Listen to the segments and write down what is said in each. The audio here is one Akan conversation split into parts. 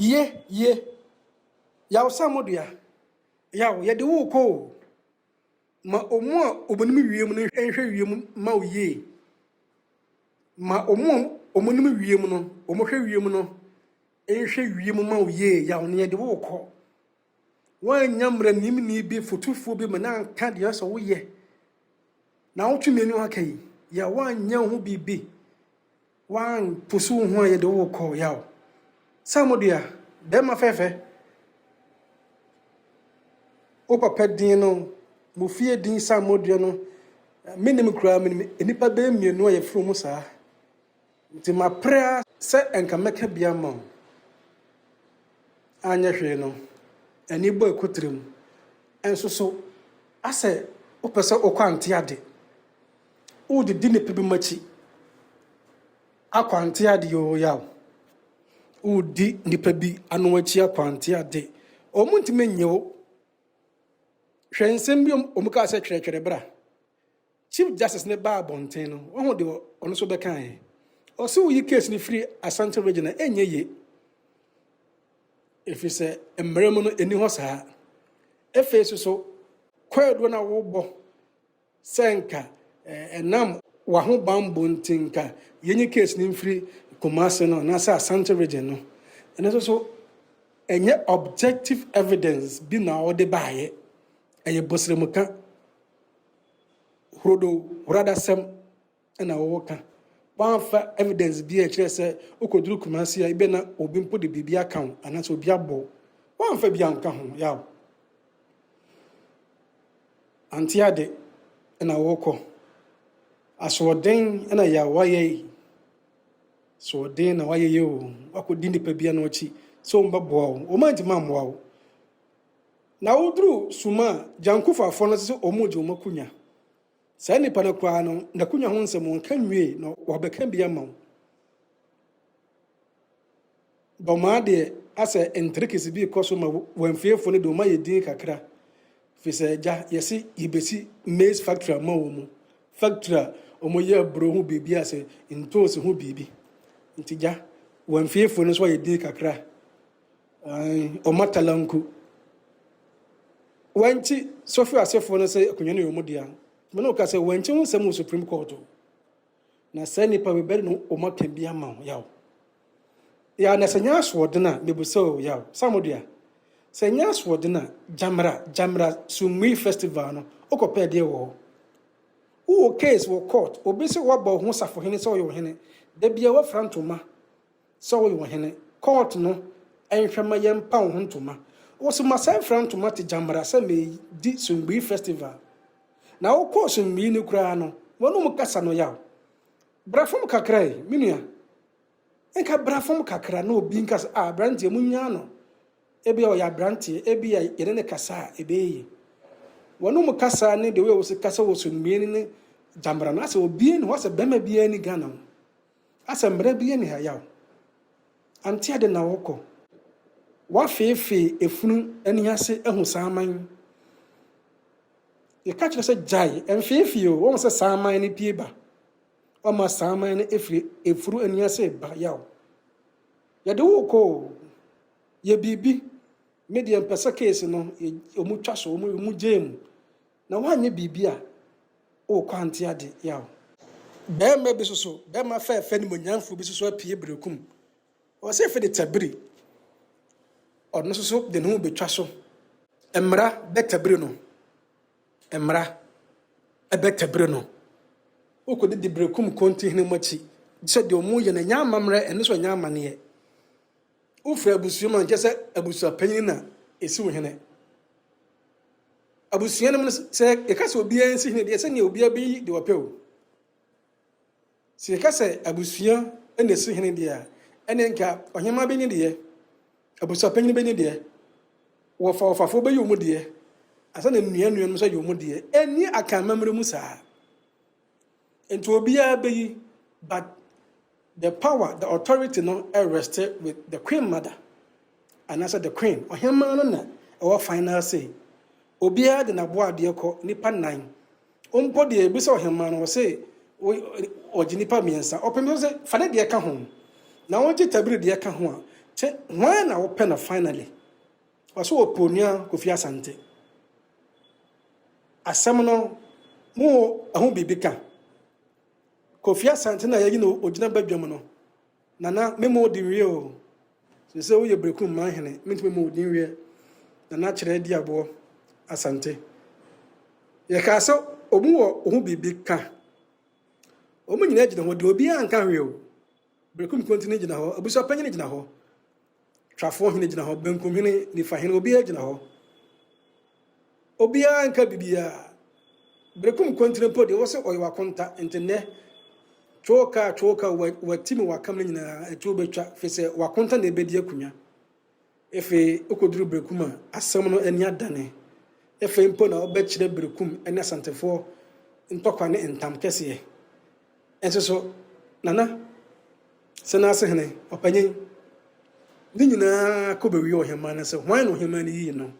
Ye. Yaw samodia. Yaw ye de wo ko. Ma omo obonim wiem no hwehwe wiem ma wo ye. Ma omonim wiem no, omohwe wiem no ehwe wiem ma wo ye. Yaw ne de wo ko. Wan nyamra nim ni bi fotufuo bi mana ka de so wo ye. Na wo twemenu akai. Ya wan nya ho bibi. Wan pusu ho ye de wo ko yaw. Samodia, dem afefe. O papa din no, mo fie din Samodia no. Minim kura minim enipa be mienu a ye fro mu saa. Nti ma prayer se enka meka bia ma. Anya hwe no. Ani bo ekotrem. Enso so ase o pese o kwante ade. O de di ne pebi machi. Akwante ade yo yaw. O di nipa bi anu achi akwante ade. O munti menyewo. Hwensem bi omuka se twere bra. Chief Justice ne ba bonten no. Wo de ono so beka he. O se wo yi case ni free Asante region enye ye. If you say emremu no eni ho saa. Efeso so kwedo na wo bo senka enam wa ho bambo ntinka yenye case ni free kumasi no na sa Asante region no. Ene so enye objective evidence bi na wo de baaye. Eye bosremuka rodo rada sem na wo ka wanfa evidence bi a kire se okoduru kumasi a ibe na obi mpo de bibia kan anaso obi abo wanfa bi anka ho yawo antiade na wo ko asoden na ya waye so den na waye yo akodi nipa bia na ochi so mbabo o manti mamwa o na udru suma jankufa afo no se omoje omakunya sa nipa na kwa no na kunya ho nsem nka nwie no wabeka bia ma boma de ase entrikisi bi koso ma wanfiefo ne do ma yedin kakra fi se ja yesi ibesi maize factory ma wo mu factory omoye bro hu bibi ase ntos hu bibi ntija wanfiefo ne so yedin kakra o matalanku wanchi sofi asefo no se akunye no yomudia me no ka se wanchi hu sem Supreme Court na se nipa be ber no o maka bia ma yaw ya na senya aswodena mebuso yaw samodia senya aswodena jamra sumwi festival no okope de wo o case wo court obese wo ba ho safo hene so yo hene da bia wa frantoma so yo hene court no enhwema yempa ho ntoma was my son from Tomati Jamara, me di Sumbi festival. Now, of course, in me, no crano, one of Cassano yaw. Brafum Cacray, Minia. Enka Brafum Cacra, no binkas a brandy muniano. Ebi or ya branty, ebi a irene cassa, ebe. One of Cassa, need the way was a castle was in meaning Jamara, so being was a beme be any gunner. As a mrebi any yaw. Antia de Naoko. Wa fefe efunu eni ase ehu saman ye catch say jai en fefe o won say saman ni pie ba o ma saman ni efuru eni ase ba yaw ye de wo ko ye bibi medium pesa case no o mu twa so o mu jam na wa nya bibi a o kwante ade yaw be ma bi so be ma fefe ni monyanfo bi so apie Berekum o say fe de tabiri or no so de no betwa so emra betabre no emra ebetabre no okodi de Berekum Kontihene machi se de omu ye na nya amamre ene so nya amane ufra abusuo man kese abusuo panyin na esi wo hene abusuo no se e ka se obi ansi hene de se ne obi abi de wapeo se ka se abusuo ene si hene de a ene nka ohema bi ni de abusa panyin be ni de wo fafo be yomu de asa na nnuanu no so yomu de eni aka mamre mu saa ento obia be yi but the power the authority no rested with the queen mother and as the queen ohema no na our final say obia de na boa de ko nipa nan ompo de bi so ohema no say o jinipa miensa opem so fa na de ka ho na won ti tabiri de ka ho a Say, why na open finally? Also, Oponia Kofi Asante. Asɛm no mo aho bibika. Kofi Asante na yɛ no ogyina badwam no. Nana memo di real. Se wo ye Berekum Kontihene, mentime mo di real. Nana Kyere Diabour Asante. Ye ka so omu wo oho bibika. Omu nyina gyina ho de obi anka real. Berekum Kontihene gyina ho, abusa panyin gyina ho. Trafo hene gyina ho, benkum hene nifa hene obi gyina ho. Obi anka bibia. Berekum Kontihene po de wo se oyewa konta entene. Choka watimi wakam nyina etu betwa fese wakonta na ebedi akunya. Efe okoduru Berekum asɛm no ani adane. Efe mpo na obekyere Berekum ene asantefo ntokwa ne entam kese. Enso so nana senase hene opanyin ni nyina ko bewi ohema na se hwan no ohema ni yi no.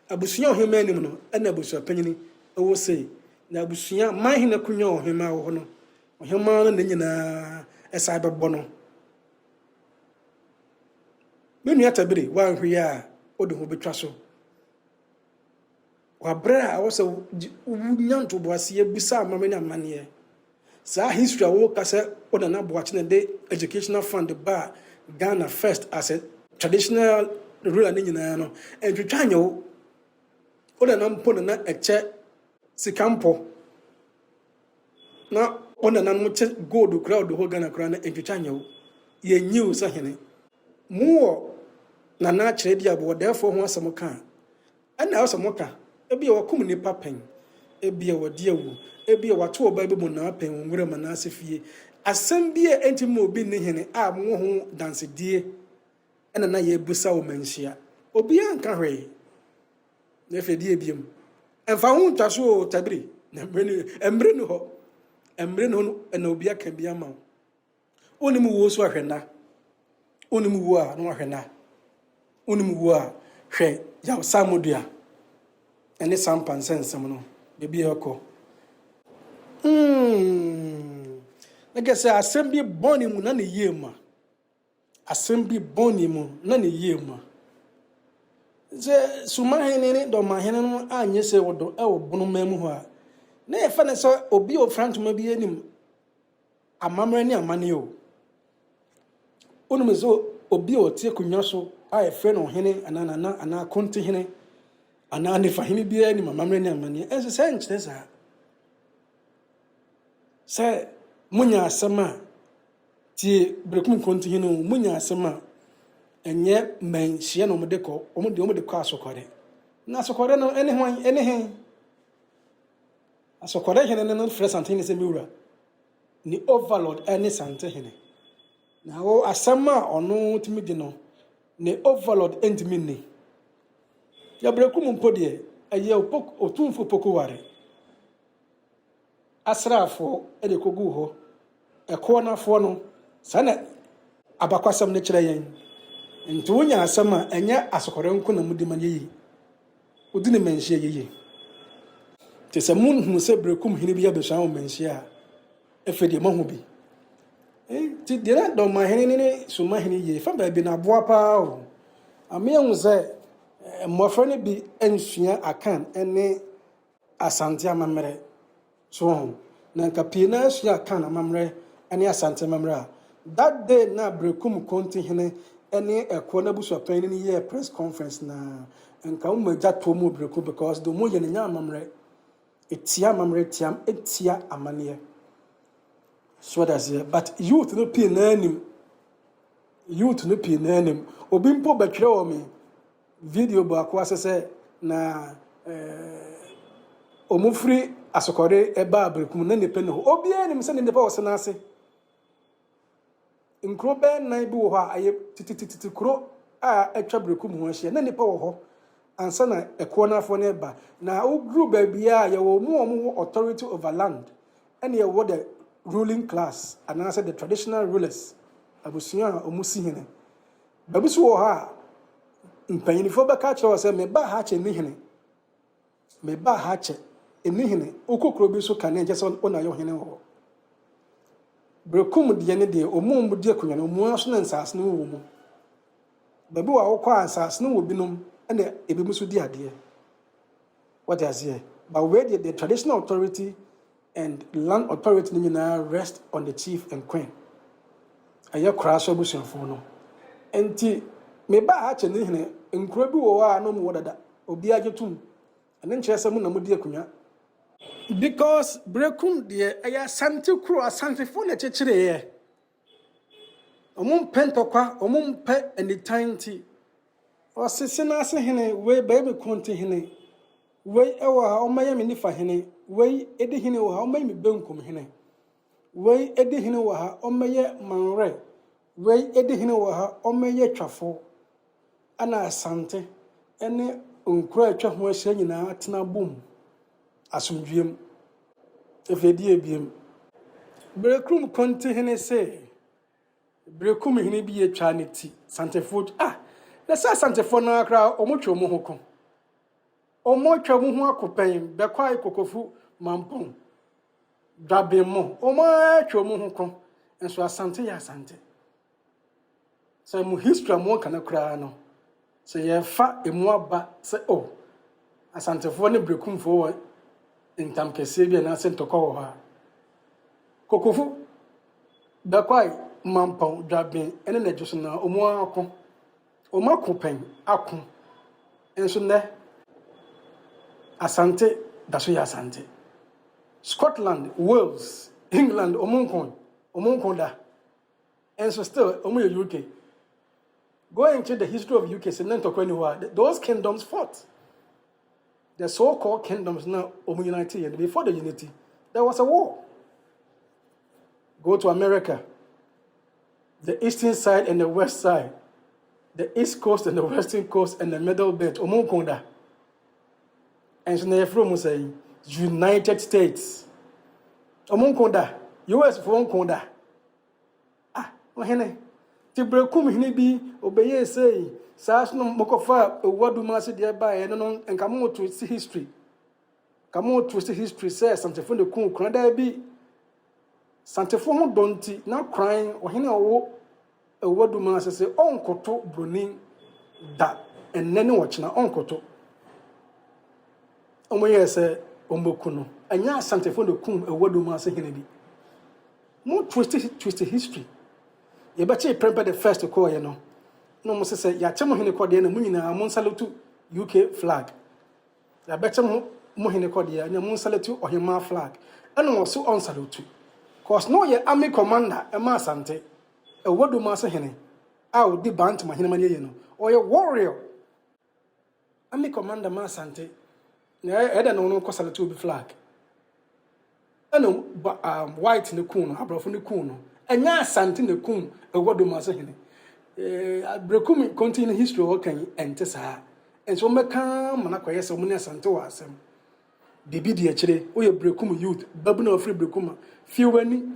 Abusua ohema ni mu no ena abusua panyin Osei na abusua man hene kunya ohema wo no. Ohema no nyina esa bebo no. Menu atabiri wa hwe a odo ho betwa so. Wa bra a wo se nyanto boase busa amame na amane. Sa history wo kase oda na boache na de educational fund ba Ghana first as a traditional ruler ni nyina no. Entwetwa anyo oda na mpo na eche sikampo. Na ona na mo che gold crowd ho Ghana crowd na entwetwa anyo. Ye nyiw sa hene. Mo Nana Kyere Diabour therefore ho asem ka. Ana asem ka ebi wakum nipa pen. Ebi wadi awu. Ebi wato oba be mo na pen nwura ma na asefie. Asem bi entimo obi ne hene a mo ho dansedie. Ena na ye busa o manhia. Obi anka hwe. Na fedie biem. Emfa ho ntwaso tabiri. Na embre no ho. Embre no na obi aka bia ma. Onimu wo so ahwenda. Onimu wo a no ahwenda. Onimu wo a hwe ya samodua. Ene Sampa nsensem no. Bebi ekọ. Nagase assemble boni mu na ne yema. Assembly boni mu na ne yema. Ze sumahene ne do mahene no anye se wodo e wo bunu mamu ho a. Na e fa ne so obi o frantuma bi anim. Amamre ne amane o. Onum zo obi o tie kunwa so a e fe no hene ana Kontihene ana ne fahene bi anim amamre ne amane. Ense se nkyere sa. Se munya asema ti Berekum Kontihene munya asema enye menhia no mode ko omode ko asokore na asokore no ene hwan ene hen asokore hene no frɛ Asantehene se miwura ni overlord ene Asantehene na wo asema ono timi di no ne overlord entimi ni ya Berekum mpodie eye otumfuo poko ware asrafo ede kogu ho ekọ na fo no sana abakwasam ne kyerɛ yɛn nti wonya asama enya asokore nko na mudi man yi odi ne manhia yi te sɛ mun hu sɛ Berekum hene bi abɛhwa wo manhia efedi ma ho bi ti dira do ma hene ne suma hene yi fa ba bi na boa pa o ame hu sɛ mmɔfra ne bi ensua akan ene Asante amamre so na nkapi na sua akan amamre ene Asante amamre that day na Berekum Kontihene ene ekọ na busu apan ni ye press conference na nka wo magya to mu Berekum because do mo ye nya amamre etia amamre tiam etia amane so that's it but youth no pin na anim obi mpo betwere o me video ba ko asese na omufri asokore eba Berekum na ne pen ho obi anim se ne ne ba wosena ase nkro be nan bi wo ha aye titititi kro a atwa Berekum ho ahia na nipa wo ho ansa na ekọ na afọ na eba na o group ba bia ye wo mu authority over land and ye wo the ruling class and answer the traditional rulers abusuya omusi hene babusu wo ha mpanyinifo ba ka kire wo se me ba ha che ni hene me ba ha che eni hene okokro bi so ka na je so ona yo hene ho Berekum de ne de omum de akonya no mu aso na nsase no wo mu baby wa wo kwa asas no wo binom na ebi muso di ade. What I say? But where the traditional authority and land authority now rest on the chief and queen. Aya kraso busuafo no. Enti me ba ha che ne hene nkuro bi wo a no mu wodada. Obi agetum. Ane nkyerese mu na mu di akunya. Because Berekum de aya Asante kuro Asantefo na chechire ye. Omum pentokwa, omum pe anytime ti. Osese na ase hene we Berekum Kontihene. We ewa ha omaya me nifa hene. We edi hene wa ha omaya me benkum hene. We edi hene wa ha omaya manre. We edi hene wa ha omaya twafo. Ana Asante ene nkura atwa ho ahia nyina atena bom. Asumdwem. Efedi ebiem. Berekum Kontihene say Berekum hene bi etwa ne ti. Asantefo na sa Asantefo na akra omotwe mo hoko. Omotwe mo ho akopen bekwai kokofu mampon. Dabemo omotwe mo hoko. Enso Asante ya Asante. So mu history mo kana kra no. So ye fa emu aba se Asantefo ne Berekum fo intam kese bi na se ntokọ wo ha. Kokofu bekwai mampon dwaben ene na juso na omo akọ. Omakopen akọ. Enso ne Asante daso ya Asante. Scotland, Wales, England, omunkon da. And so still, UK. Going to the history of UK, those kingdoms fought. The so-called kingdoms now united, and before the unity, there was a war. Go to America, the eastern side and the west side, the east coast and the western coast and the middle belt, omunkonda. And so now say United States. Omunkonda, US for omunkonda. Ohene. Ti Berekum hene bi obeye say saas no mokofa wadumase de ba e no enka mo to history. Kamo to history say Asantefo de kun krada bi Asantefo ho donti na kran ohene owo wadumase say onkoto bronin da ennene wo chena onkoto. Omoye say omboku no anya Asantefo de kun wadumase hene bi. Mo twist history. You better prepare the first to call, No, must say, Yachamo Hinecodia and Munina, Monsalutu UK flag. Ya better Mohinicodia and Monsalutu or Hima flag. And also on salutu. Cause no ye army commander, a Masante, a word Massa Hene. I would be banned to my Hinamaniano, or a warrior. Army commander Masante, I don't know Cosalutu flag. And white in the coon, Abra from the coon. Anya Asante ne kum ewodumase hene Berekum Kontihene history okan ente saa enso meka mana kwayese omune Asante wa asem bibi de akire oye Berekum youth babu na ofri Berekum fiwani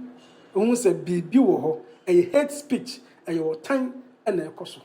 ohun se bibi wo ho hate speech wo tan na ekoso